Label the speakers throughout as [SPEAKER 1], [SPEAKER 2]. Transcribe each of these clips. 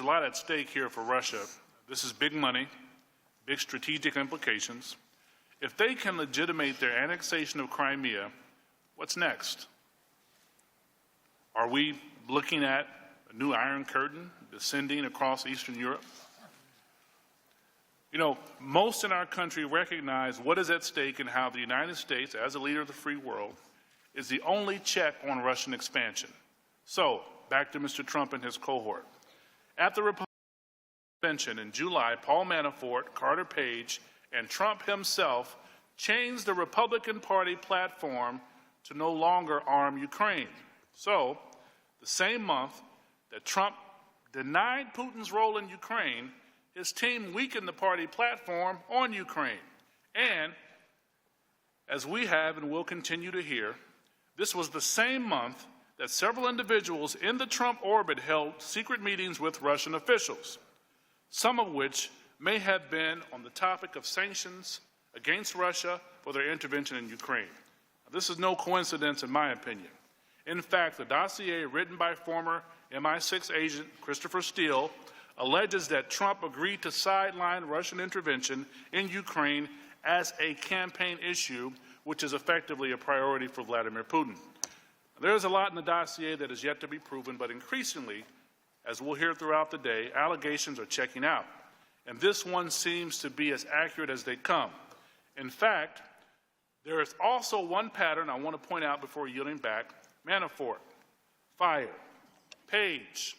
[SPEAKER 1] a lot at stake here for Russia. This is big money, big strategic implications. If they can legitimate their annexation of Crimea, what's next? Are we looking at a new Iron Curtain descending across Eastern Europe? You know, most in our country recognize what is at stake and how the United States, as a leader of the free world, is the only check on Russian expansion. So, back to Mr. Trump and his cohort. At the Republican convention in July, Paul Manafort, Carter Page, and Trump himself changed the Republican Party platform to no longer arm Ukraine. So, the same month that Trump denied Putin's role in Ukraine, his team weakened the party platform on Ukraine. And, as we have and will continue to hear, this was the same month that several individuals in the Trump orbit held secret meetings with Russian officials, some of which may have been on the topic of sanctions against Russia for their intervention in Ukraine. Now, this is no coincidence, in my opinion. In fact, the dossier written by former MI6 agent Christopher Steele alleges that Trump agreed to sideline Russian intervention in Ukraine as a campaign issue, which is effectively a priority for Vladimir Putin. There is a lot in the dossier that is yet to be proven, but increasingly, as we'll hear throughout the day, allegations are checking out. And this one seems to be as accurate as they come. In fact, there is also one pattern I want to point out before yielding back. Manafort, fired. Page,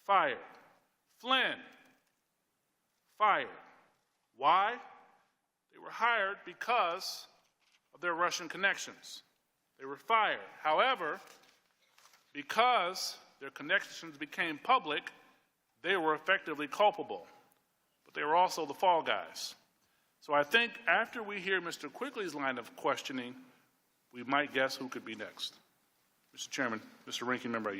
[SPEAKER 1] fired. Flynn, fired. Why? They were hired because of their Russian connections. They were fired. However, because their connections became public, they were effectively culpable. But they were also the fall guys. So I think after we hear Mr. Quigley's line of questioning, we might guess who could be next. Mr. Chairman, Mr. Ranking Member.